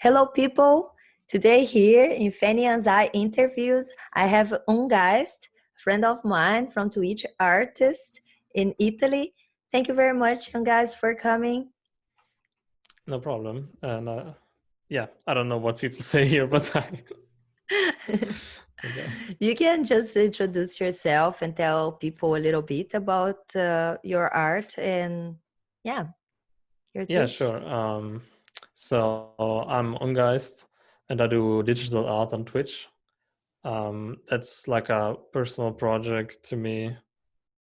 Hello, people. Today here in Fanny Anzai interviews, I have Ungeist, a friend of mine from Twitch artist in Italy. Thank you very much, Ungeist, for coming. No problem. And yeah, I don't know what people say here, but okay. You can just introduce yourself and tell people a little bit about your art and yeah, your Yeah, Twitch. sure. So I'm Ungeist and I do digital art on Twitch. That's like a personal project to me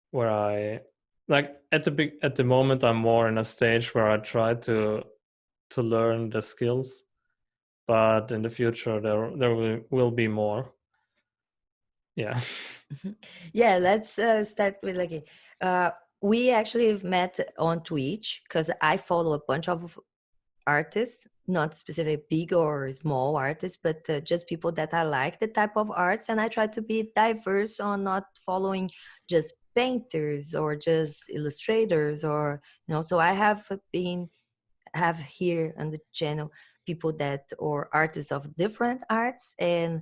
where I like at the moment I'm more in a stage where I try to learn the skills, but in the future there will be more. Yeah. Yeah, let's start with uh, we actually have met on Twitch because I follow a bunch of artists, not specific big or small artists, but just people that I like the type of arts, and I try to be diverse on not following just painters or just illustrators or So I have here on the channel people that or artists of different arts, and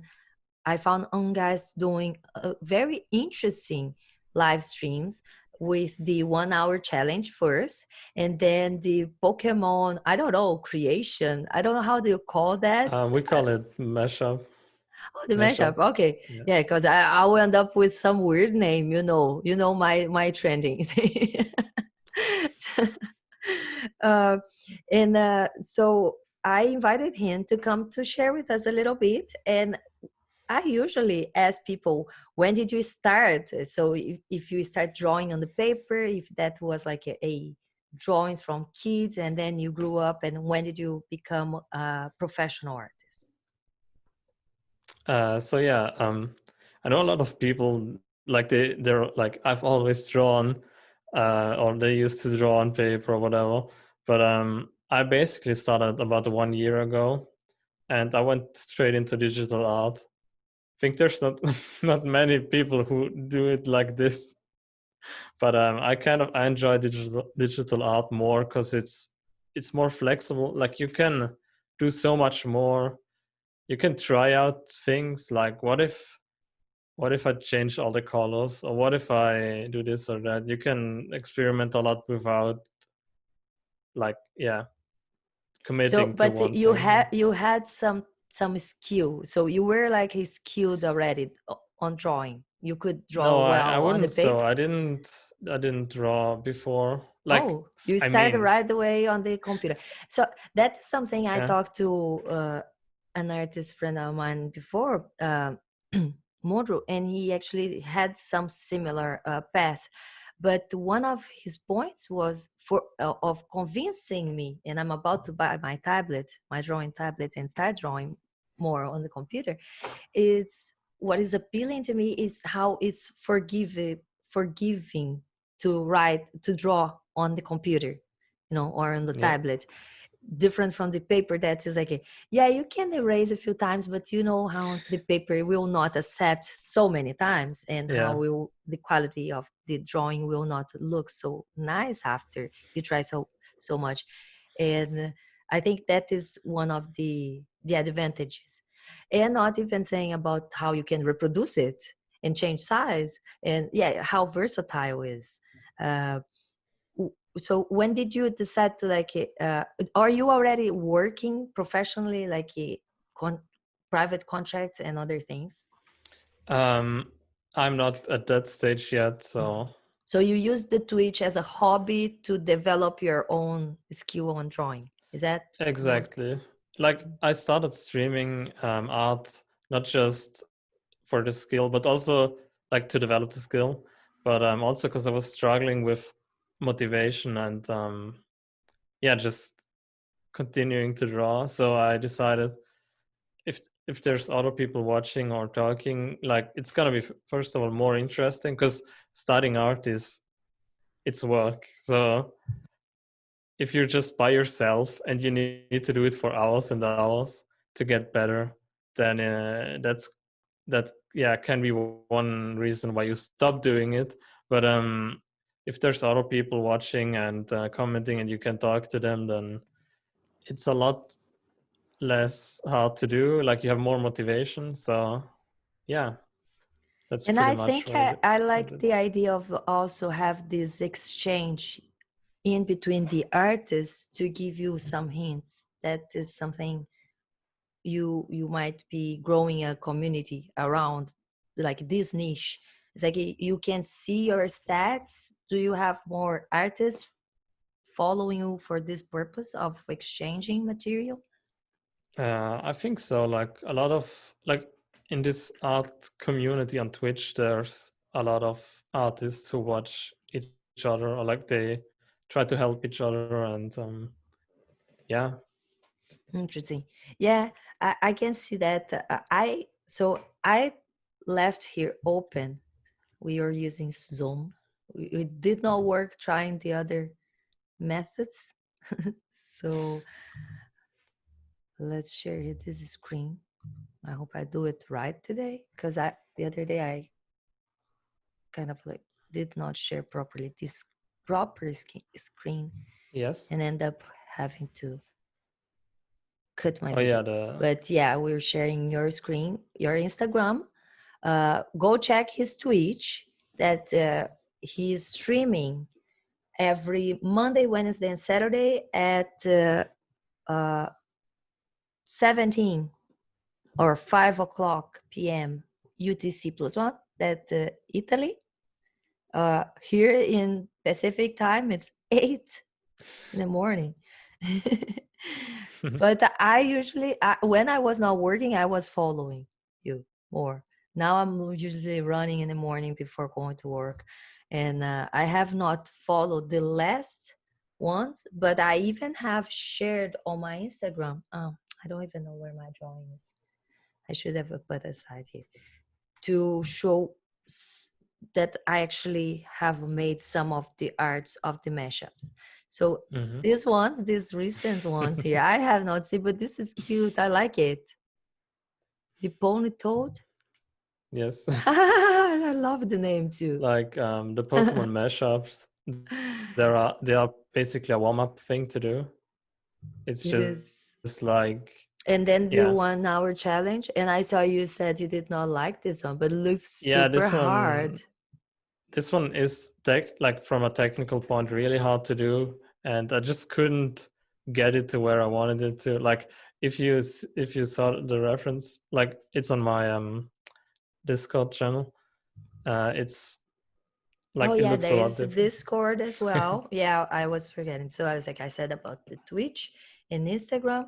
I found on guys doing very interesting live streams with the 1 hour challenge first, and then the Pokemon, I don't know, creation. I don't know how do you call that. We call it mashup. Oh, the mashup. Mashup. Okay, Yeah. yeah, because I will end up with some weird name. My trending thing. uh, and so I invited him to come to share with us a little bit, and I usually ask people, when did you start? So if you start drawing on the paper, if that was like a drawings from kids and then you grew up, and when did you become a professional artist? So yeah, I know a lot of people like they're like I've always drawn, or they used to draw on paper or whatever. But I basically started about 1 year ago, and I went straight into digital art. I think there's not not many people who do it like this, but I enjoy digital art more because it's more flexible. Like you can do so much more. You can try out things like what if I change all the colors, or what if I do this or that. You can experiment a lot without like, yeah, So, committing to but one you thing. had some skill. So you were like a skilled already on drawing. You could draw No, I well on the wouldn't. So paper. I didn't draw before. Like, Oh, you I started mean, right away on the computer. So that's something I yeah. talked to an artist friend of mine before, Modro, and he actually had some similar path. But one of his points was of convincing me, and I'm about to buy my tablet, my drawing tablet, and start drawing more on the computer. It's what is appealing to me is how it's forgiving to write to draw on the computer, or on the Yeah. tablet, different from the paper that is like, yeah, you can erase a few times, but you know how the paper will not accept so many times, and how Yeah. will the quality of the drawing will not look so nice after you try so much. And I think that is one of the advantages, and not even saying about how you can reproduce it and change size, and yeah, how versatile is. uh, so when did you decide to are you already working professionally, like con- private contracts and other things? Um, I'm not at that stage yet, Mhm. so So you use the Twitch as a hobby to develop your own skill on drawing, is that what? exactly. Like I started streaming art not just for the skill, but also like to develop the skill, but also because I was struggling with motivation and yeah, just continuing to draw. So I decided if if there's other people watching or talking, like it's gonna be first of all more interesting because studying art is it's work. So if you're just by yourself and you need to do it for hours and hours to get better, then that yeah can be one reason why you stop doing it. But if there's other people watching and commenting and you can talk to them, then it's a lot less hard to do. Like you have more motivation. So yeah, that's And pretty I much think what I I like did. the idea of also have this exchange in between the artists to give you some hints. That is something you might be growing a community around, like this niche. It's like you can see your stats. Do you have more artists following you for this purpose of exchanging material? I think so. Like a lot of like in this art community on Twitch, there's a lot of artists who watch each other, or like they try to help each other, and yeah. Interesting. Yeah, I can see that. I left here open. We are using Zoom. We did not work trying the other methods. So let's share this screen. I hope I do it right today, because I the other day I kind of like did not share properly this proper screen Yes. and end up having to cut my Oh yeah. video. The But yeah, we're sharing your screen, your Instagram. Go check his Twitch that he's streaming every Monday, Wednesday, and Saturday at uh, 17 or 5 o'clock p.m. UTC plus one, that Italy. Here in Pacific time, it's 8 in the morning. But I usually, when I was not working, I was following you more. Now I'm usually running in the morning before going to work. And I have not followed the last ones, but I even have shared on my Instagram. I don't even know where my drawing is. I should have put aside here to show that I actually have made some of the arts of the mashups. So Mhm. these recent ones here, I have not seen, but this is cute. I like it. The pony toad. Yes. I love the name too. Like the Pokemon mashups, they are basically a warm up thing to do. It's It just is. like And yeah, then the 1 hour challenge. And I saw you said you did not like this one, but it looks yeah. super hard. This one is like from a technical point really hard to do, and I just couldn't get it to where I wanted it to. Like if you saw the reference, like it's on my Discord channel. It's Oh like it yeah, looks a there lot is different. Discord as well. Yeah, I was forgetting. So I was like, I said about the Twitch and Instagram.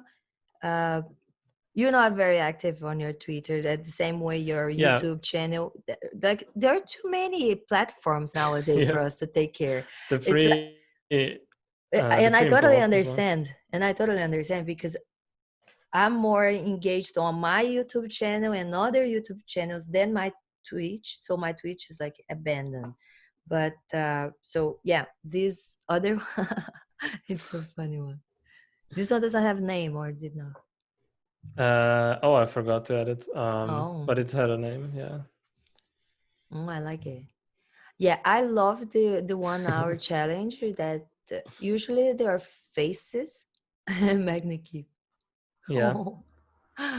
Uh, you're not very active on your Twitter. That the same way your Yeah. YouTube channel. Like there are too many platforms nowadays for us Yes. to take care. The It's the and I three totally important ones. understand. And I totally understand because I'm more engaged on my YouTube channel and other YouTube channels than my Twitch. So my Twitch is like abandoned. But so yeah, this other it's a funny one. This one doesn't have name or did not. Oh, I forgot to add it. Oh, But it had a name. Yeah. I like it. Yeah, I love the 1 hour challenge that usually there are faces. Magna keep. Yeah. Oh.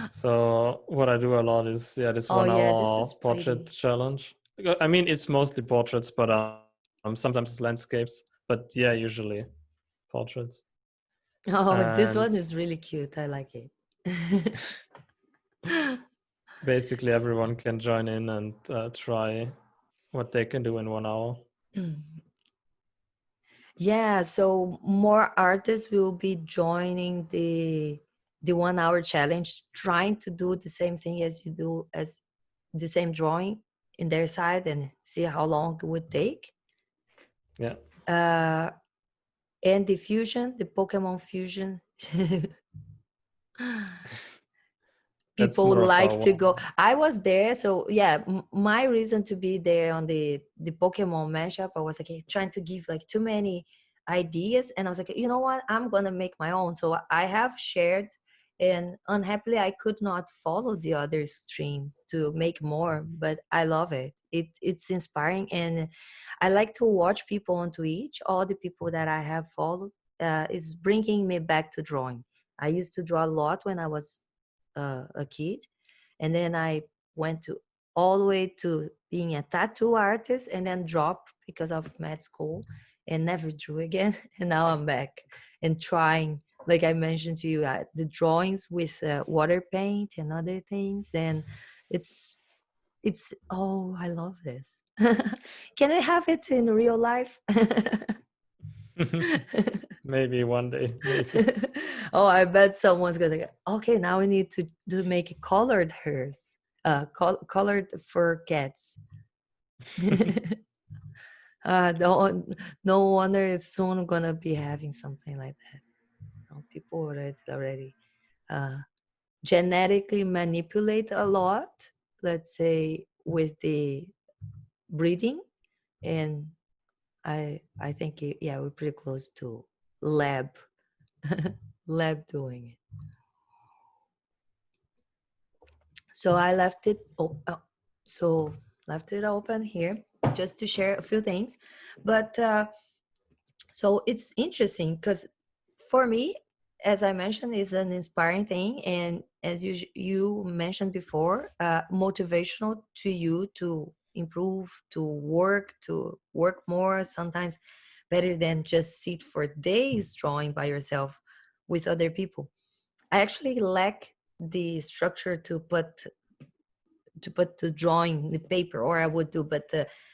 So what I do a lot is this Oh one yeah, this hour is portrait pretty. challenge. I mean, it's mostly portraits, but sometimes it's landscapes. But yeah, usually portraits. Oh, this And one is really cute. I like it. basically, everyone can join in and try what they can do in 1 hour. Yeah, so more artists will be joining the 1 hour challenge, trying to do the same thing as you do, as the same drawing in their side, and see how long it would take. Yeah. Uh, and the fusion, the Pokemon fusion. That's People more of like to a go. I was there, so yeah, my reason to be there on the Pokemon mashup, I was like trying to give like too many ideas, and I was like, you know what, I'm gonna make my own. So I have shared, and unhappily I could not follow the other streams to make more, but I love it. It's inspiring, and I like to watch people on Twitch. All the people that I have followed is bringing me back to drawing. I used to draw a lot when I was a kid, and then I went to all the way to being a tattoo artist, and then dropped because of med school, and never drew again. And now I'm back and trying, like I mentioned to you, the drawings with water paint and other things, and it's oh, I love this. Can I have it in real life? Maybe one day, maybe. Oh, I bet someone's gonna go, okay, now we need to make it colored hairs, colored for cats. No, no wonder it's soon gonna be having something like that. People already uh, genetically manipulate a lot, let's say with the breeding, and I think yeah, we're pretty close to lab lab doing it. So I left it so left it open here just to share a few things, but so it's interesting because for me, as I mentioned, it's an inspiring thing, and as you mentioned before, motivational to you to improve, to work more, sometimes better than just sit for days drawing by yourself with other people. I actually lack the structure to put the drawing the paper, or I would do, but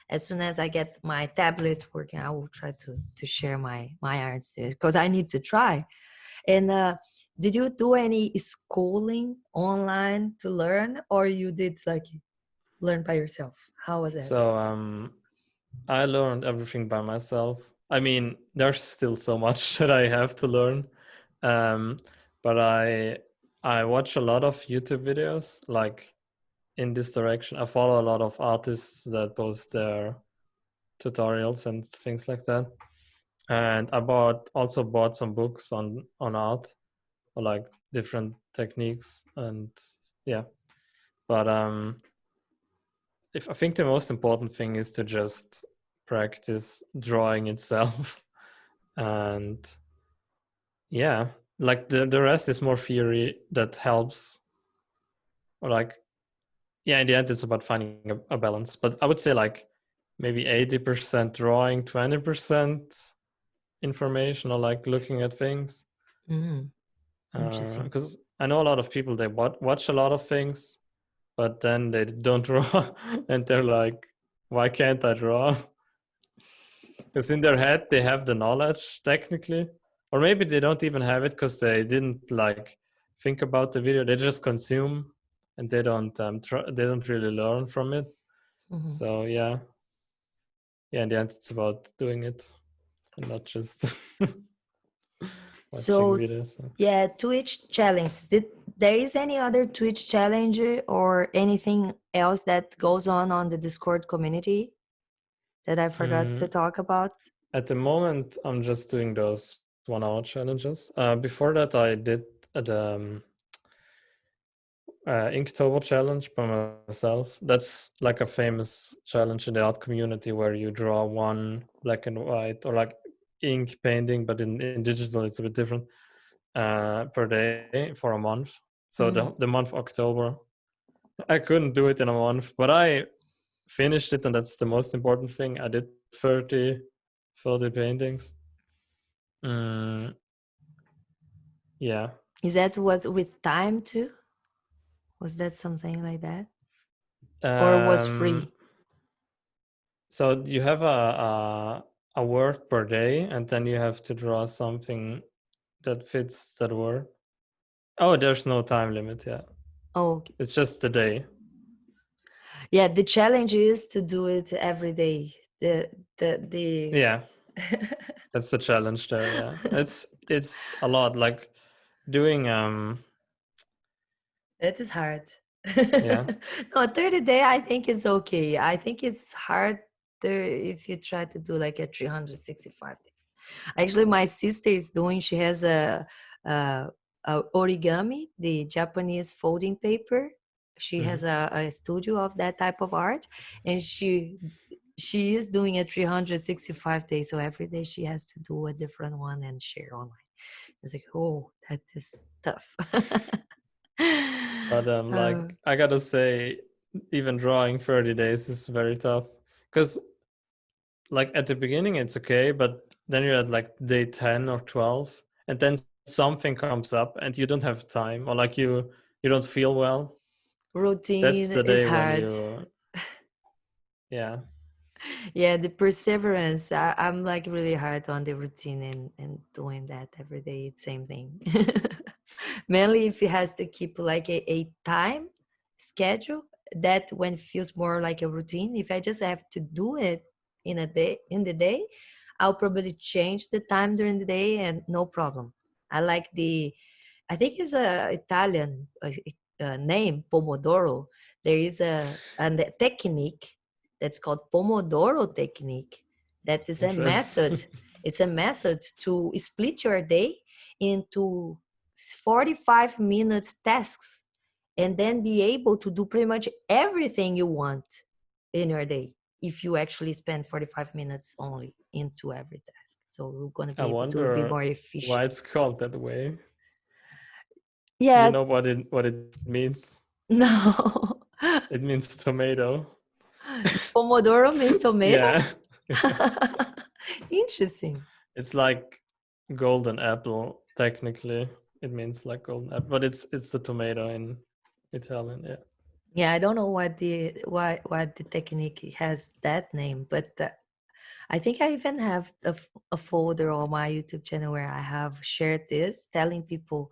as soon as I get my tablet working, I will try to share my arts because I need to try. And did you do any schooling online to learn, or you did like learn by yourself? How was it? So I learned everything by myself. I mean, there's still so much that I have to learn, um, but I watch a lot of YouTube videos like in this direction. I follow a lot of artists that post their tutorials and things like that. And I also bought some books on art or like different techniques, and yeah. But if I think the most important thing is to just practice drawing itself. And yeah, like the rest is more theory that helps, or like, yeah, in the end it's about finding a balance. But I would say like maybe 80% drawing, 20% information, or like looking at things. Mm, interesting. Because I know a lot of people, they watch a lot of things, but then they don't draw. And they're like, why can't I draw? Because in their head they have the knowledge technically, or maybe they don't even have it because they didn't like think about the video. They just consume, and they don't they don't really learn from it. Mhm. So yeah, in the end it's about doing it and not just watching So videos. yeah, Twitch challenge. Did there is any other Twitch challenge or anything else that goes on the Discord community that I forgot to Mm, talk about? at the moment, I'm just doing those 1 hour challenges. Before that, I did the Inktober challenge by myself. That's like a famous challenge in the art community where you draw one black and white, or like ink painting, but in digital it's a bit different, per day for a month. So Mhm. the month October, I couldn't do it in a month, but I finished it, and that's the most important thing. I did 30 paintings. Mm, yeah. Is that what with time too? Was that something like that? Or was Um, free? so you have a word per day, and then you have to draw something that fits that word. Oh, there's no time limit. Yeah, Oh, okay. it's just the day. Yeah, the challenge is to do it every day. The Yeah, that's the challenge there. Yeah, it's a lot. Like doing It is hard. yeah. No, 30 day, I think it's okay. I think it's harder if you try to do like a 365 days. Actually, my sister is doing, she has a, a origami, the Japanese folding paper. She has Mhm. a studio of that type of art, and she is doing a 365 days. So every day she has to do a different one and share online. It's like, oh, that is. tough. But like I gotta say, even drawing 30 days is very tough because like at the beginning it's okay, but then you're at like day 10 or 12, and then something comes up and you don't have time, or like you don't feel well. That's Routine the is day when hard. you, yeah. Yeah, the perseverance. I'm like really hard on the routine and doing that every day. It's same thing. Mainly if it has to keep like a time schedule, that when it feels more like a routine. If I just have to do it in the day, I'll probably change the time during the day and no problem. I like I think it's a Italian name, Pomodoro. There is a technique that's called Pomodoro Technique. That is a method. Interesting. It's a method to split your day into 45 minutes tasks and then be able to do pretty much everything you want in your day if you actually spend 45 minutes only into every task. So we're going to I be able to be wonder more why efficient. it's called that way. You Yeah, know what it means? no. It means tomato. Pomodoro means tomato? Yeah. Interesting. It's like golden apple, technically. It means like golden apple, but it's a tomato in Italian, yeah. Yeah, I don't know why the technique has that name, but I think I even have a folder on my YouTube channel where I have shared this, telling people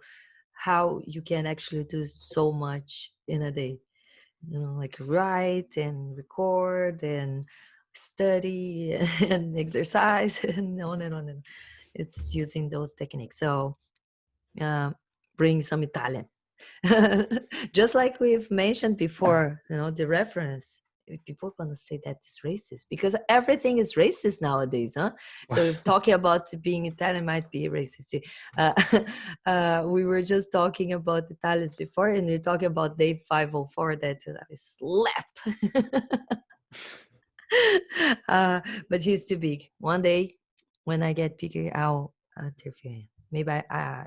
how you can actually do so much in a day. You know, like write and record and study and exercise and on and on. And it's using those techniques. So uh, bring some Italian. Just like we've mentioned before, you know, the reference. People are gonna say that it's racist because everything is racist nowadays, huh? So if talking about being Italian might be racist too. Uh, we were just talking about Italians before, and we're talking about Day 504 that is slap. But he's too big. One day, when I get bigger, I'll interview him. Maybe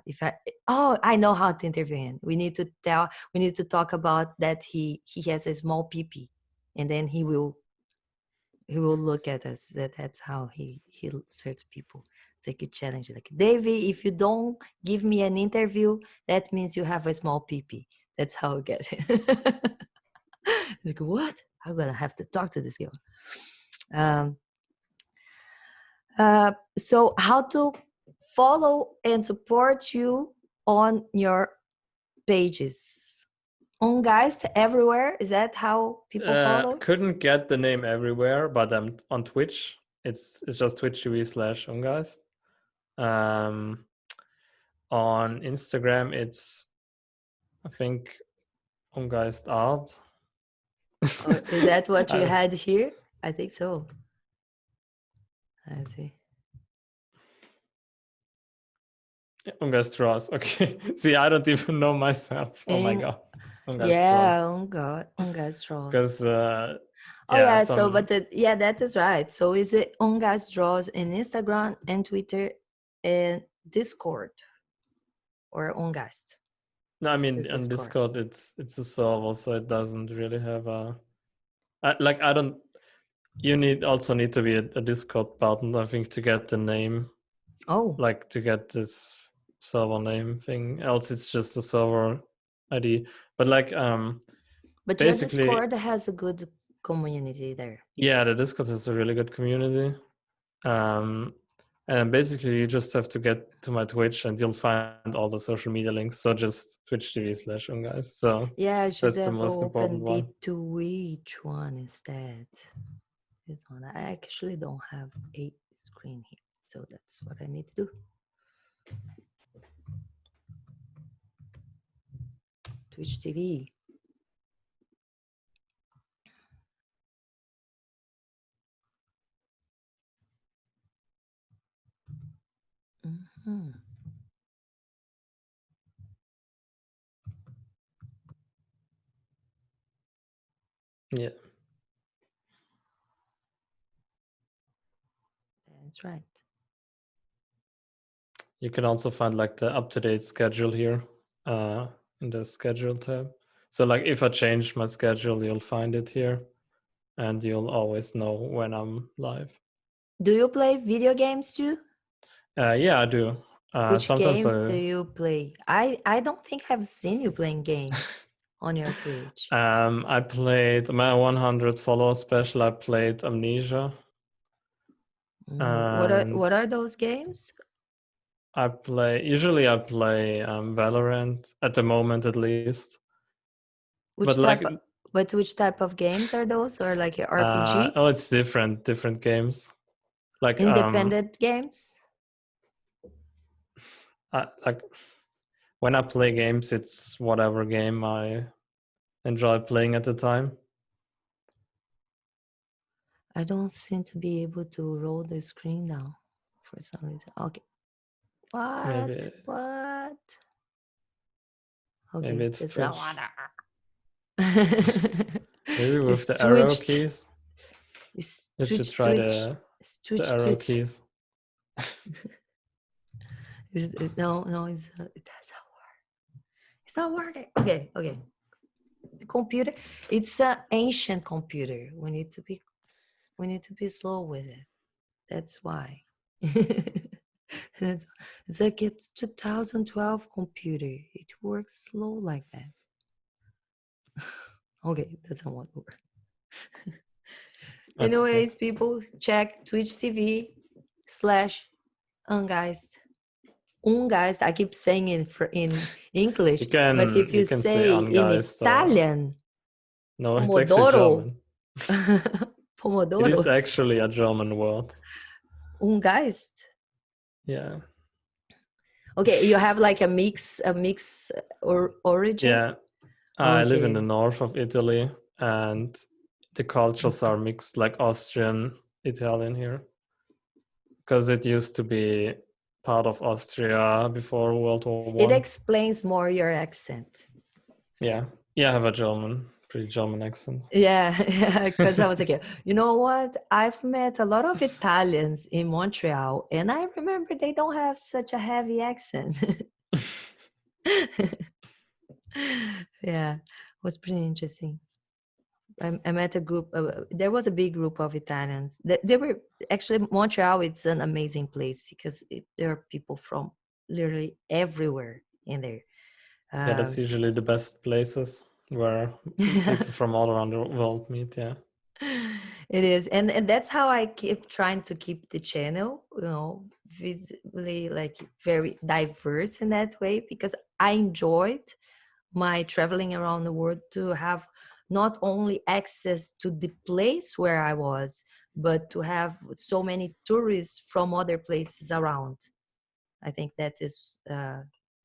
if I, oh, I know how to interview him. We need to talk about that he has a small peepee, and then he will look at us. That's how he searches people. It's like a challenge. Like, Davey, if you don't give me an interview, that means you have a small peepee. That's how it gets. It's like, what? I'm gonna have to talk to this girl. Um, so how to follow and support you on your pages? Ungeist everywhere? Is that how people follow? Couldn't get the name everywhere, but on Twitch. It's just twitch.tv/ungeist. On Instagram, it's I think Ungeist Art. Or is that what I you don't, had here? I think so. Let's see. Ungeist Draws. Okay. See, I don't even know myself. Oh my And god. Ungeist Draws. yeah, Ungeist draws. Because Oh yeah, yeah, so some. but yeah, that is right. So is it Ungeist draws in Instagram and Twitter and Discord or Ungeist? No, I mean Is on Discord. Discord it's a server, so it doesn't really have a. Like I don't. You need to be a Discord button, I think, to get the name, Oh, like to get this server name thing. Else it's just a server ID. But like but your basically, Discord has a good community there. yeah, the Discord is a really good community. Um, and basically, you just have to get to my Twitch, and you'll find all the social media links. So just twitch.tv/unguys. So Yeah, I should that's the have most important opened the one. Twitch one instead. This one. I actually don't have a screen here. So that's what I need to do. Twitch TV. Mhm. Yeah, That's right. you can also find like the up-to-date schedule here. in the schedule tab. So like if I change my schedule, you'll find it here, and you'll always know when I'm live. Do you play video games too? Yeah, I do. Which Sometimes games do you play? I don't think I've seen you playing games on your Twitch. I played my 100 follower special. I played Amnesia. What And are those games? I play Valorant at the moment, at least. But like, Which type of games are those? Or like a RPG? it's different games. Like Independent games? like when I play games, it's whatever game I enjoy playing at the time. I don't seem to be able to roll the screen down for some reason. Okay. Maybe What? maybe Okay, it's it's not Twitch. water. Maybe with It's the arrow twitched. keys. It's You should twitch, try twitch. It's the twitch, arrow twitch. keys. No, it doesn't work. It's not working. Okay. The computer, it's an ancient computer. We need to be slow with it. That's why. It's like it's 2012 computer. It works slow like that. Okay, that's not what work. Anyways, Okay. people, check Twitch TV/Ungeist. Ungeist, I keep saying in English, but if you You can say say in Ungeist or Italian, no, it's actually Pomodoro, German. It is Pomodoro, actually a German word. Ungeist. Yeah. Okay, you have like a mix or origin. Yeah. I live in the Okay. north of Italy, and the cultures are mixed, like Austrian, Italian here, because it used to be part of Austria before World War It One. explains more your accent. Yeah, I have a pretty German accent. Yeah, because I was like, you know what? I've met a lot of Italians in Montreal, and I remember they don't have such a heavy accent. Yeah, it was pretty interesting. I met a group. There was a big group of Italians. They were actually Montreal. It's an amazing place because there are people from literally everywhere in there. Yeah, that's usually the best places where people from all around the world meet. Yeah. It is, and that's how I keep trying to keep the channel, visibly like very diverse in that way, because I enjoyed my traveling around the world to have not only access to the place where I was, but to have so many tourists from other places around. I think that is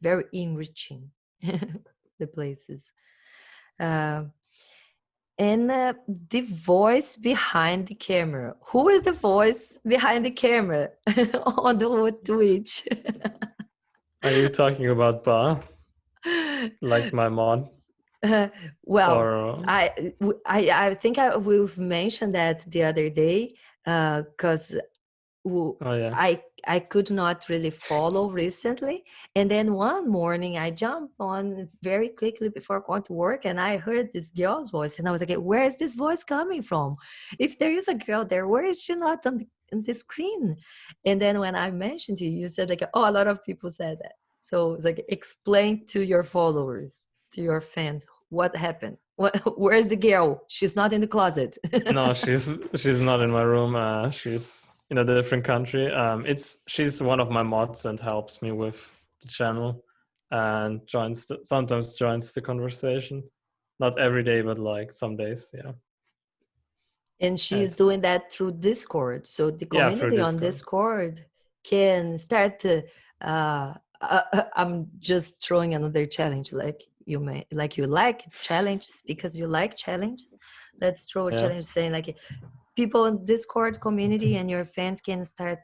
very enriching, the places. Uh, and the voice behind the camera. Who is the voice behind the camera on the Twitch? Are you talking about Bar, like my mod? Well, Or I think we've mentioned that the other day because oh yeah, I could not really follow recently. And then one morning I jumped on very quickly before going to work and I heard this girl's voice and I was like, where is this voice coming from? If there is a girl there, where is she not on the screen? And then when I mentioned to you, you said like, oh, a lot of people said that. So it's like, explain to your followers, to your fans, what happened. Where's the girl? She's not in the closet. no, she's not in my room. She's in a different country. She's one of my mods and helps me with the channel, and sometimes joins the conversation. Not every day, but like some days. Yeah. And she's It's doing that through Discord. So the yeah, through community on Discord. Discord can start to. I'm just throwing another challenge, like you like challenges because you like challenges. Let's throw a Yeah. challenge saying like people in Discord community and your fans can start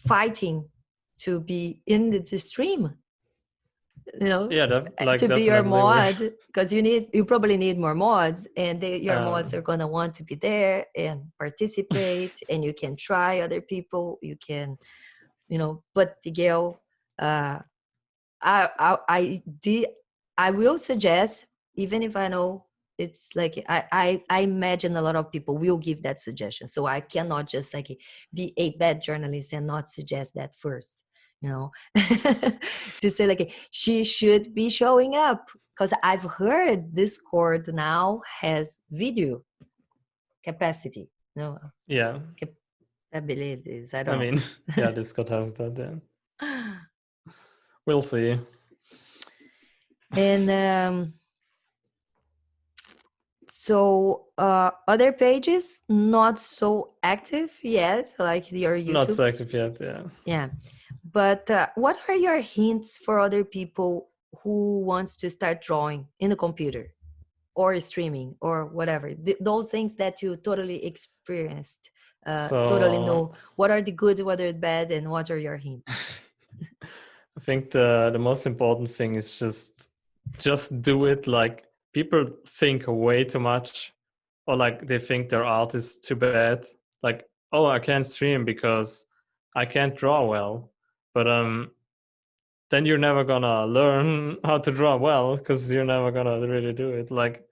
fighting to be in the stream, Yeah, like to be your definitely we're mod, because you probably need more mods, and your mods are gonna want to be there and participate, and you can try other people, you can put the girl I will suggest, even if I know it's like I imagine a lot of people will give that suggestion. So I cannot just like be a bad journalist and not suggest that first, you know, to say like she should be showing up, because I've heard Discord now has video capacity, no Yeah. capabilities. I I don't know. mean, yeah, Discord has that. Yeah. We'll see. And so other pages not so active yet, like your Not YouTube. so active yet. Yeah. Yeah, but what are your hints for other people who wants to start drawing in the computer or streaming or whatever? Those things that you totally experienced, totally So know. What are the good, what are the bad, and what are your hints? I think the most important thing is just do it. Like, people think way too much, or like they think their art is too bad. Like, oh, I can't stream because I can't draw well. But then you're never gonna learn how to draw well, because you're never gonna really do it. Like,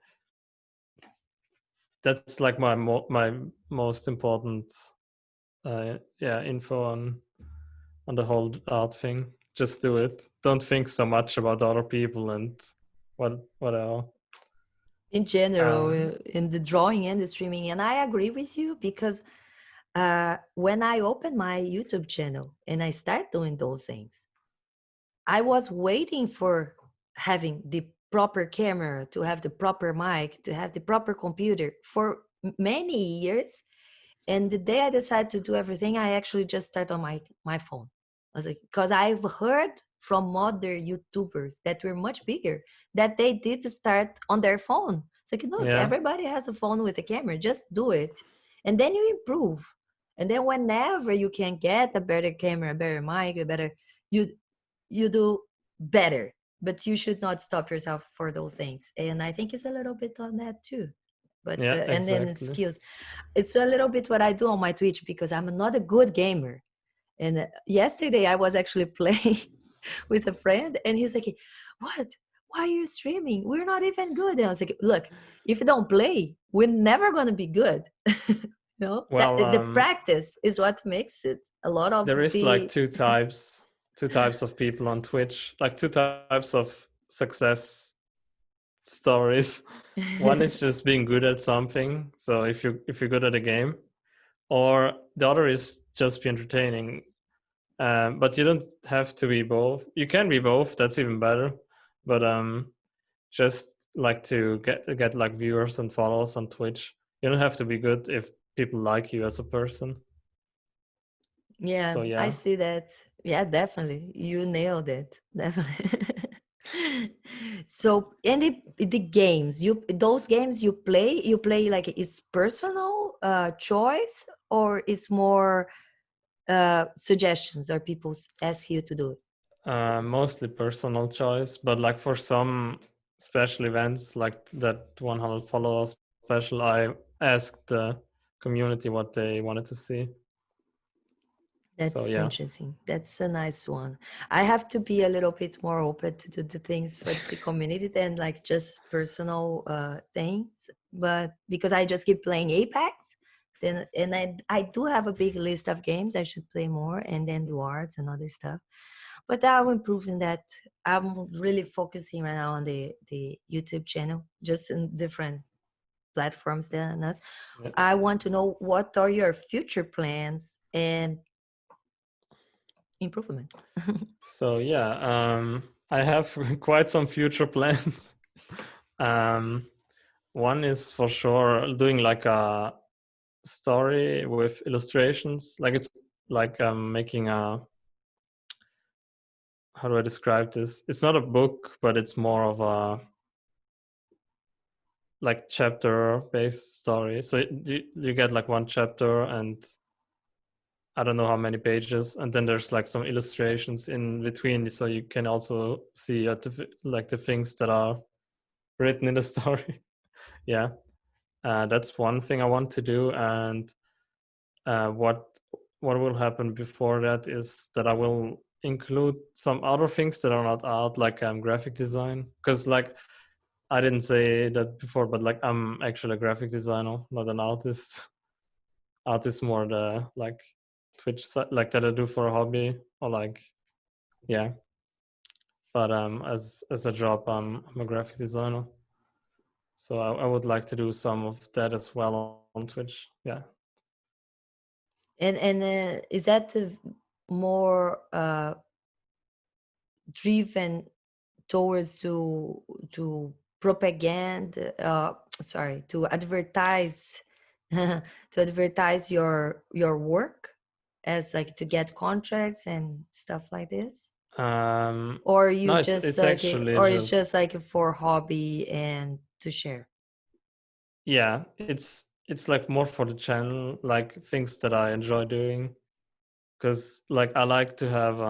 that's like my most important info on the whole art thing. Just do it. Don't think so much about other people and whatever. In general, Um, in the drawing and the streaming, and I agree with you, because when I open my YouTube channel and I start doing those things, I was waiting for having the proper camera, to have the proper mic, to have the proper computer for many years. And the day I decided to do everything, I actually just start on my phone. I was like, because I've heard from other YouTubers that were much bigger that they did start on their phone. It's like, look, yeah, everybody has a phone with a camera. Just do it, and then you improve. And then whenever you can get a better camera, a better mic, a better, you you do better. But you should not stop yourself for those things. And I think it's a little bit on that too. But yeah, and then exactly. skills, it's a little bit what I do on my Twitch, because I'm not a good gamer. And yesterday I was actually playing with a friend, and he's like, "What? Why are you streaming? We're not even good." And I was like, "Look, if you don't play, we're never gonna be good." That Well, the practice is what makes it. A lot of there is like the two types of people on Twitch, like two types of success stories. One is just being good at something. So if you're good at a game, or the other is just be entertaining. But you don't have to be both. You can be both. That's even better. But just like to get like viewers and followers on Twitch. You don't have to be good if people like you as a person. Yeah, So I yeah. see that. Yeah, definitely. You nailed it. Definitely. So, and the games, those games you play like it's personal choice, or it's more suggestions, or people ask you to do it? Mostly personal choice, but like for some special events like that 100 followers special, I asked the community what they wanted to see. So That's yeah. interesting. That's a nice one. I have to be a little bit more open to do the things for the community than like just personal things. But because I just keep playing Apex, then and I do have a big list of games I should play more, and then do arts and other stuff. But I'm improving that. I'm really focusing right now on the YouTube channel, just in different platforms than us. Yeah. I want to know what are your future plans and improvements. So yeah, I have quite some future plans. um, One is for sure doing like a story with illustrations. Like, it's like making a, how do I describe this? It's not a book, but it's more of a like chapter based story. So you get like one chapter and I don't know how many pages, and then there's like some illustrations in between, so you can also see like the things that are written in the story. Yeah, that's one thing I want to do. And what will happen before that is that I will include some other things that are not art, like graphic design, because like I didn't say that before, but like I'm actually a graphic designer, not an artist. Art is more the like Twitch side, like that I do for a hobby, or like yeah. But as a job, I'm a graphic designer, so I would like to do some of that as well on Twitch. Yeah. And is that more driven towards to propaganda, sorry, to advertise to advertise your work, as like to get contracts and stuff like this? Or you No, just it's like actually or it's just just like for hobby and to share? yeah. It's like more for the channel, like things that I enjoy doing, because like I like to have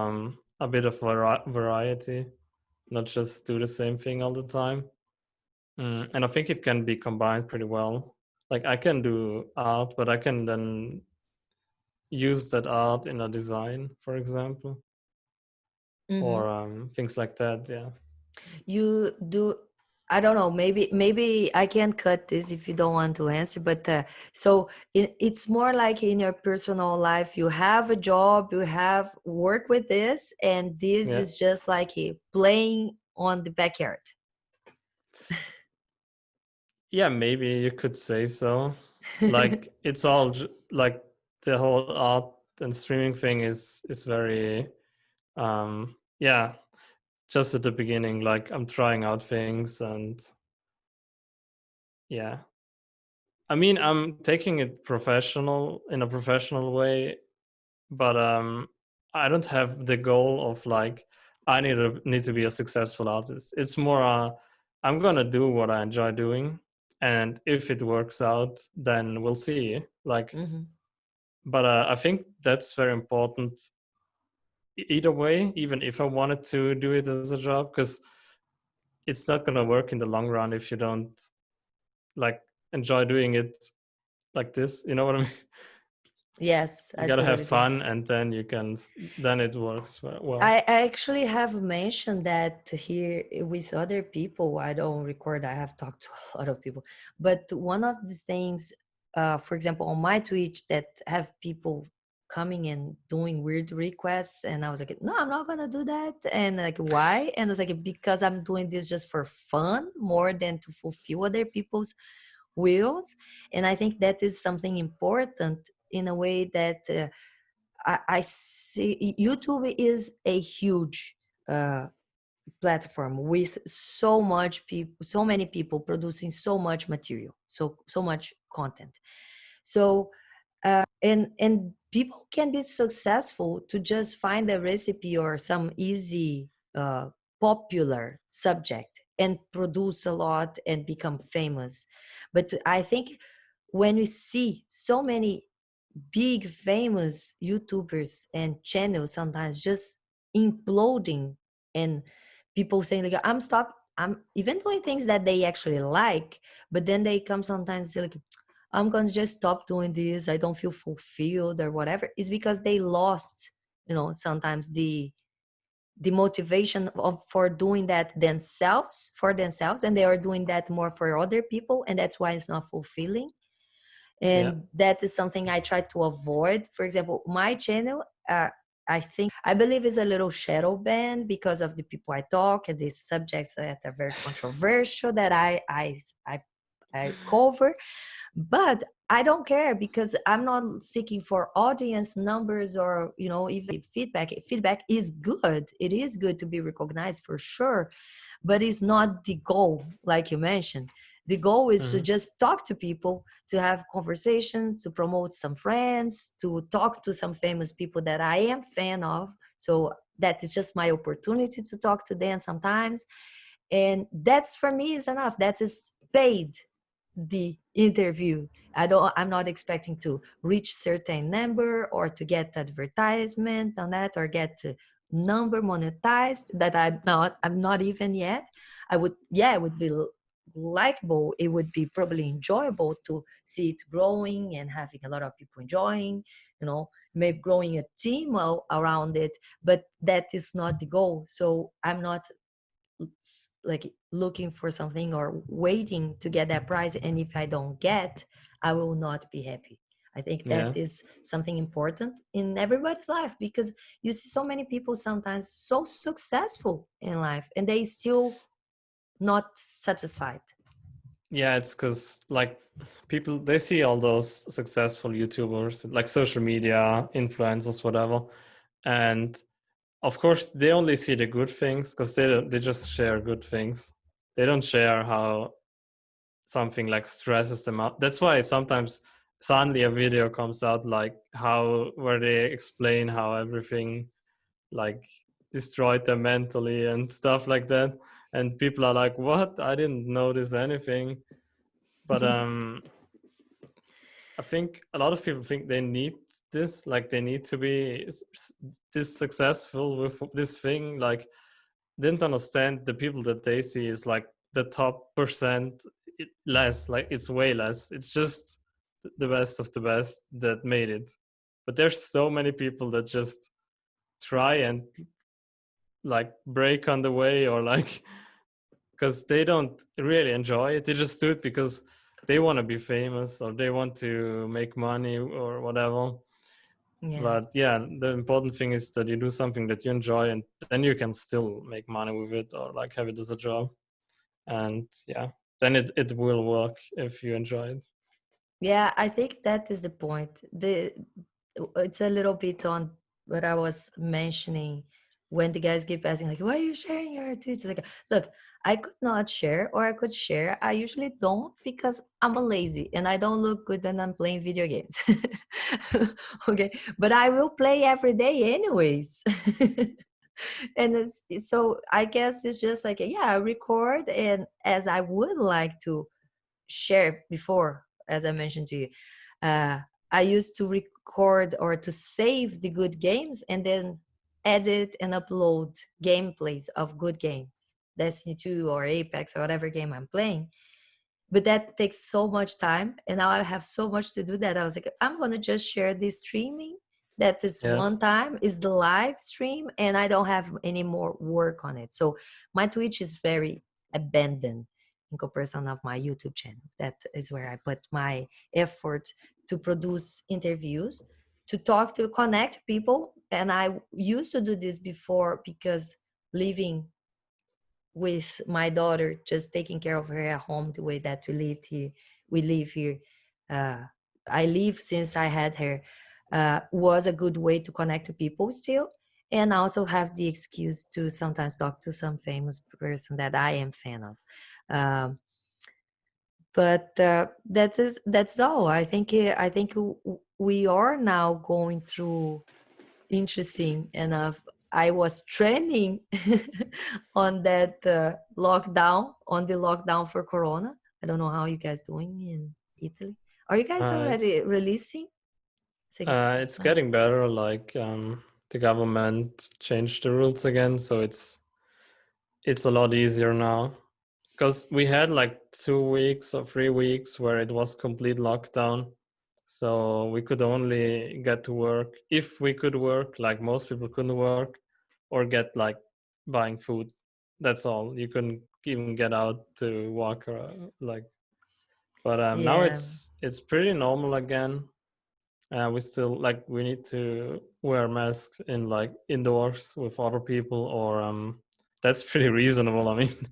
a bit of variety, not just do the same thing all the time. And I think it can be combined pretty well. Like I can do art, but I can then use that art in a design, for example, Hmm. or things like that. Yeah. You do, I don't know, maybe I can cut this if you don't want to answer, but so it's more like in your personal life, you have a job, you have work with this, and this Yeah. is just like playing on the backyard. Yeah, maybe you could say so. Like it's all like the whole art and streaming thing is very yeah, just at the beginning, like I'm trying out things, and yeah. I mean, I'm taking it professional in a professional way, but I don't have the goal of like I need to be a successful artist. It's more I'm gonna do what I enjoy doing, and if it works out, then we'll see. Like, Hmm. but I think that's very important either way. Even if I wanted to do it as a job, because it's not gonna work in the long run if you don't like enjoy doing it like this. You know what I mean? Yes, You I gotta have totally get. fun, and then then it works well. I actually have mentioned that here with other people. I don't record, I have talked to a lot of people. But one of the things, for example, on my Twitch, that have people coming and doing weird requests, and I was like, no, I'm not gonna do that. And like, why? And it's like, because I'm doing this just for fun more than to fulfill other people's wills. And I think that is something important in a way that I see YouTube is a huge uh, platform with so much people, so many people producing so much material, so much content. So and people can be successful to just find a recipe or some easy popular subject and produce a lot and become famous. But I think when we see so many big famous YouTubers and channels sometimes just imploding, and people saying like, I'm even doing things that they actually like, but then they come sometimes and say like, I'm gonna just stop doing this, I don't feel fulfilled or whatever, is because they lost, sometimes the motivation for doing that themselves, for themselves, and they are doing that more for other people, and that's why it's not fulfilling. Yeah. And that is something I try to avoid. For example, my channel, I believe is a little shadow banned because of the people I talk and the subjects that are very controversial that I cover. But I don't care, because I'm not seeking for audience numbers or even feedback. Feedback is good, it is good to be recognized for sure, but it's not the goal. Like you mentioned, the goal is to Hmm. just talk to people, to have conversations, to promote some friends, to talk to some famous people that I am fan of. So that is just my opportunity to talk to them sometimes, and that's, for me, is enough. That is paid, the interview. I'm not expecting to reach certain number or to get advertisement on that or get number monetized, that I'm not even yet. I would, yeah, it would be likable, it would be probably enjoyable to see it growing and having a lot of people enjoying, maybe growing a team around it. But that is not the goal. So I'm not like looking for something or waiting to get that prize, and if I don't get, I will not be happy. I think that Yeah. is something important in everybody's life, because you see so many people sometimes so successful in life and they still not satisfied. Yeah, it's because like people, they see all those successful YouTubers, like social media influencers, whatever, and of course they only see the good things because they just share good things. They don't share how something like stresses them out. That's why sometimes suddenly a video comes out like how where they explain how everything like destroyed them mentally and stuff like that, and people are like, what, I didn't notice anything. But I think a lot of people think they need this, like they need to be this successful with this thing. Like, didn't understand the people that they see is like the top percent less, like it's way less. It's just the best of the best that made it. But there's so many people that just try and like break on the way, or like because they don't really enjoy it. They just do it because they want to be famous or they want to make money or whatever. Yeah. But yeah, the important thing is that you do something that you enjoy, and then you can still make money with it or like have it as a job. And yeah, then it will work if you enjoy it. Yeah, I think that is the point. It's a little bit on what I was mentioning when the guys keep asking, like, why are you sharing your tweets? Like, look, I could not share, or I could share. I usually don't, because I'm a lazy and I don't look good when I'm playing video games. Okay, but I will play every day anyways. And so I guess it's just like, yeah, I record, and as I would like to share before, as I mentioned to you, uh, I used to record or to save the good games and then edit and upload gameplays of good games, Destiny 2 or Apex or whatever game I'm playing. But that takes so much time, and now I have so much to do that I was like, I'm going to just share this streaming. That is Yeah. one time is the live stream, and I don't have any more work on it. So my Twitch is very abandoned in comparison of my YouTube channel. That is where I put my effort to produce interviews, to talk, to connect people. And I used to do this before, because living with my daughter, just taking care of her at home, the way that we live here, uh, I live since I had her, was a good way to connect to people still, and also have the excuse to sometimes talk to some famous person that I am fan of. But that's all. I think we are now going through interesting enough. I was training on that lockdown, on the lockdown for Corona. I don't know how you guys doing in Italy. Are you guys It's already releasing? Six, it's no? getting better. Like the government changed the rules again, so it's a lot easier now. Because we had like 2 weeks or 3 weeks where it was complete lockdown, so we could only get to work if we could work. Like most people couldn't work, or get like buying food. That's all. You couldn't even get out to walk or like. But now Yeah. it's pretty normal again. We still like we need to wear masks in like indoors with other people, or that's pretty reasonable. I mean,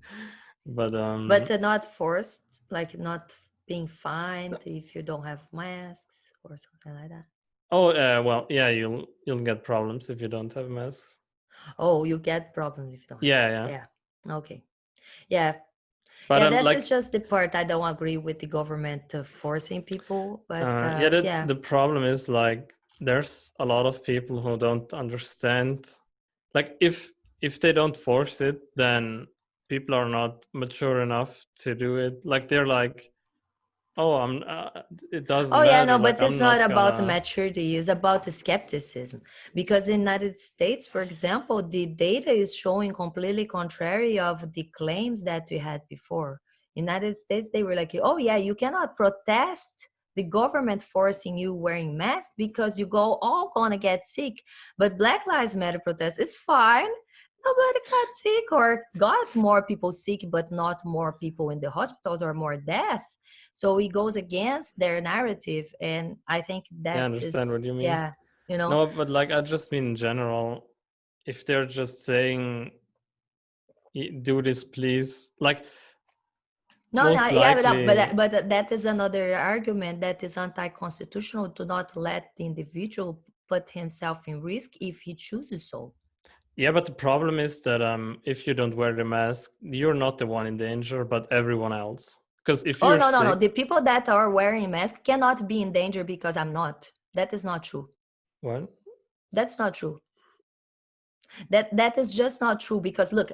but But not forced, like not being fined if you don't have masks or something like that. oh well, yeah, you'll get problems if you don't have masks. Oh, you get problems if you don't have. Yeah, yeah. Yeah. Okay. Yeah. But Yeah, that is like just the part I don't agree with the government forcing people. But yeah, yeah. the problem is like there's a lot of people who don't understand. Like if they don't force it, then people are not mature enough to do it. Like they're like, oh, it doesn't Oh yeah, matter. no, but Like it's I'm not not about the gonna. maturity, it's about the skepticism. Because in the United States, for example, the data is showing completely contrary of the claims that we had before. United States, they were like, oh yeah, you cannot protest the government forcing you wearing masks because you all gonna get sick. But Black Lives Matter protest is fine. Nobody got sick or got more people sick, but not more people in the hospitals or more death. So it goes against their narrative. And I think I that understand is, what you mean. yeah, you know. No, but like I just mean in general, if they're just saying, do this, please. Like, No, most yeah, likely, but that is another argument that is anti-constitutional to not let the individual put himself in risk if he chooses so. yeah, but the problem is that if you don't wear the mask, you're not the one in danger, but everyone else. Because if Oh, you're no, no, no. sick, The people that are wearing masks cannot be in danger because I'm not. That is not true. well, That's not true. That is just not true because look,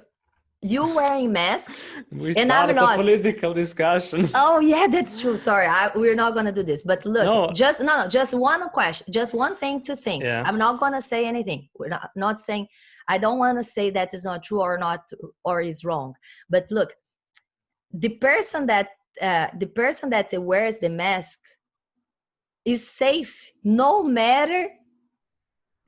you wearing mask we and I'm started a not. political discussion. Oh yeah, that's true. Sorry, we're not gonna do this. But look, No. just one question, just one thing to think. Yeah. I'm not gonna say anything. We're not saying. I don't want to say that is not true or not or is wrong. But look, the person that wears the mask is safe, no matter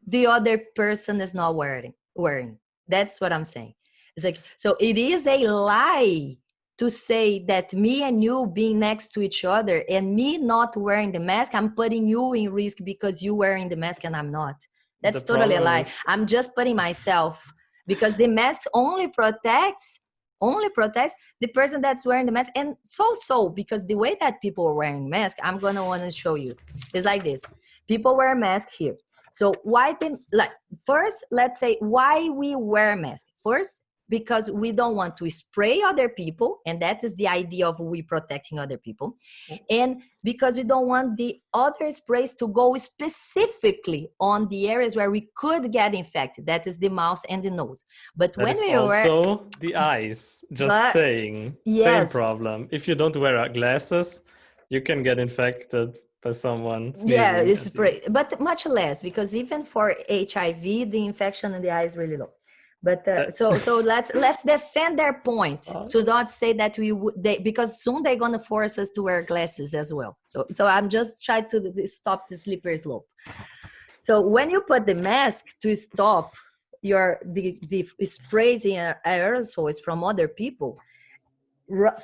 the other person is not wearing. That's what I'm saying. It's like, so it is a lie to say that me and you being next to each other and me not wearing the mask, I'm putting you in risk because you wearing the mask and I'm not. That's totally a lie. I'm just putting myself, because the mask only protects the person that's wearing the mask. And so because the way that people are wearing masks, I'm gonna want to show you. It's like this. People wear masks here. So first, let's say why we wear masks. First, because we don't want to spray other people, and that is the idea of we protecting other people. And because we don't want the other sprays to go specifically on the areas where we could get infected. That is the mouth and the nose. But that when is we also the eyes. Just saying. Yes. Same problem. If you don't wear glasses, you can get infected by someone sneezing. Yeah, it's spray, but much less, because even for HIV, the infection in the eye is really low. But so let's defend their point to not say that because soon they're gonna force us to wear glasses as well. So I'm just trying to stop the slippery slope. So when you put the mask to stop the sprays and aerosols from other people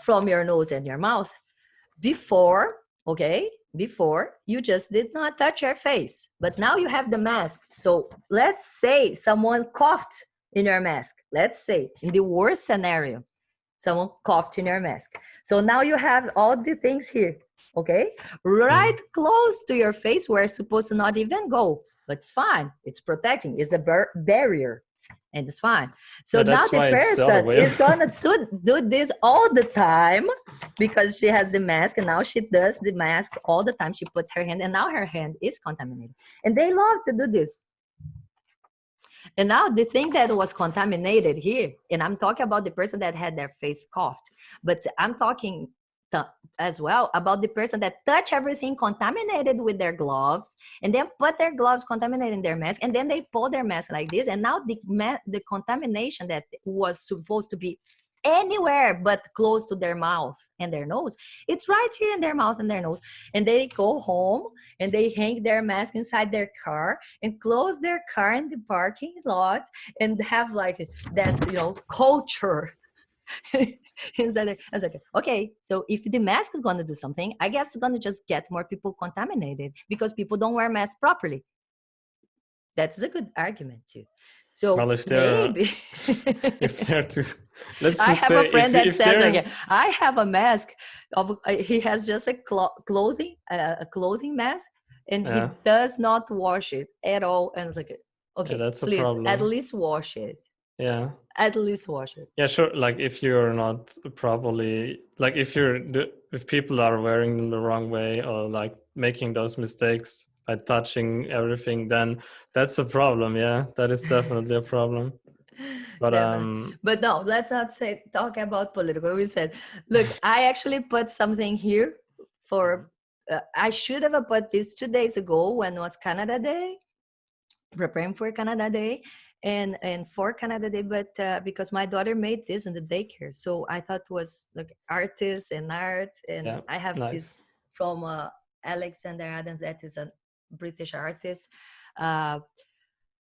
from your nose and your mouth, before you just did not touch your face, but now you have the mask. So let's say someone coughed in your mask. Let's say in the worst scenario, someone coughed in your mask. So now you have all the things here, right close to your face where it's supposed to not even go, but it's fine. It's protecting. It's a barrier. And it's fine. So now the person is gonna do this all the time because she has the mask, and now she does the mask all the time. She puts her hand, and now her hand is contaminated. And they love to do this. And now the thing that was contaminated here, and I'm talking about the person that had their face coughed, but I'm talking as well about the person that touch everything contaminated with their gloves, and then put their gloves contaminated in their mask, and then they pull their mask like this, and now the contamination that was supposed to be anywhere but close to their mouth and their nose, it's right here in their mouth and their nose. And they go home and they hang their mask inside their car and close their car in the parking lot and have like that, culture inside there. I was like, okay, so if the mask is going to do something, I guess it's going to just get more people contaminated because people don't wear masks properly. That's a good argument too. So well, if maybe if they're too, let's just I have say a friend that says again, I have a mask of he has just a clothing mask, and he does not wash it at all. And it's like, okay, that's please a problem. At least wash it. Yeah, at least wash it. Yeah, sure. Like if you're not properly, like if people are wearing them the wrong way or like making those mistakes by touching everything, then that's a problem. Yeah, that is definitely a problem. But but no, let's not talk about political. We said, look, I actually put something here for. I should have put this 2 days ago when was Canada Day, preparing for Canada Day, and for Canada Day, but because my daughter made this in the daycare, so I thought it was like artists and art, and Yeah, I have this nice. from Alexander Adams, that is a British artist, uh,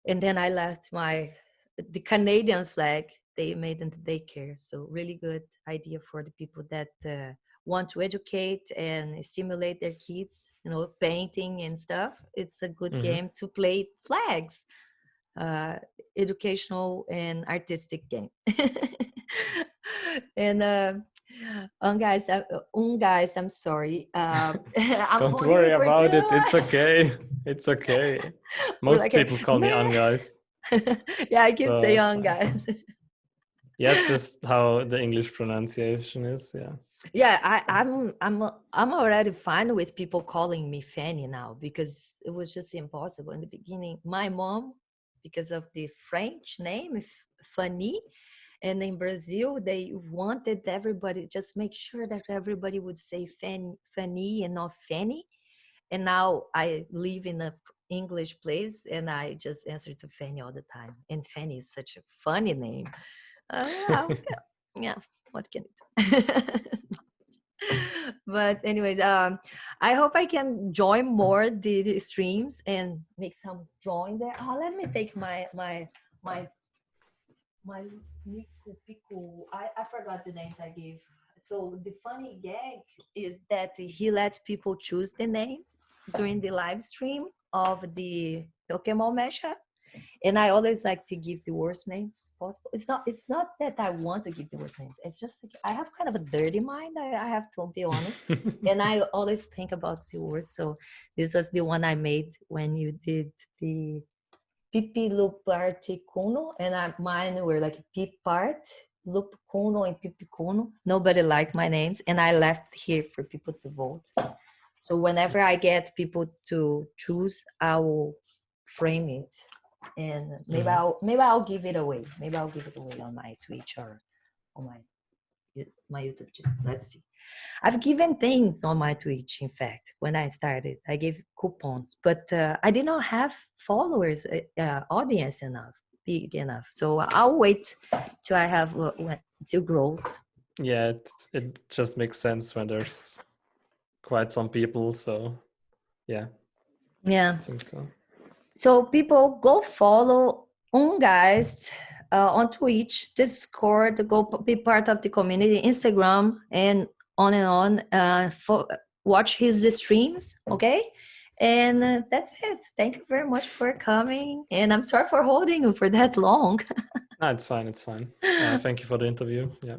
and then I left the Canadian flag they made in the daycare. So really good idea for the people that want to educate and stimulate their kids, painting and stuff. It's a good Mm-hmm. game to play flags, uh, educational and artistic game. And Ungeist, I'm sorry. I'm Don't holding worry you for too about it. It's much. okay. It's okay. We're Most like, people call me man. Ungeist, Yeah, I keep so saying it's fine. Ungeist. Yeah, it's just how the English pronunciation is. Yeah. Yeah, I'm already fine with people calling me Fanny now, because it was just impossible in the beginning. My mom, because of the French name Fanny, and in Brazil they wanted everybody, just make sure that everybody would say Fanny and not Fanny. And now I live in a English place and I just answer to Fanny all the time. And Fanny is such a funny name. Yeah, what can it do? But anyways, I hope I can join more the streams and make some drawings there. Oh, let me take my my Nico Pico. I forgot the names I gave. So the funny gag is that he lets people choose the names during the live stream of the Pokemon mashup. And I always like to give the worst names possible. It's not that I want to give the worst names. It's just like I have kind of a dirty mind. I have to be honest. And I always think about the worst. So this was the one I made when you did the Pipi Luparticuno, and mine were like Pipart, Lupicuno, and Pipicuno. Nobody liked my names, and I left here for people to vote. So whenever I get people to choose, I will frame it, and maybe I'll give it away. Maybe I'll give it away on my Twitch or on my YouTube channel. Let's see. I've given things on my Twitch, in fact, when I started. I gave coupons, but I did not have followers, audience big enough. So I'll wait till I have, till grows. Yeah, it just makes sense when there's quite some people. So yeah, Yeah. I think so. So people go follow Ungeist on Twitch, Discord, go be part of the community, Instagram, and on. Watch his streams, okay? And that's it. Thank you very much for coming. And I'm sorry for holding you for that long. No, it's fine. It's fine. Thank you for the interview. Yeah.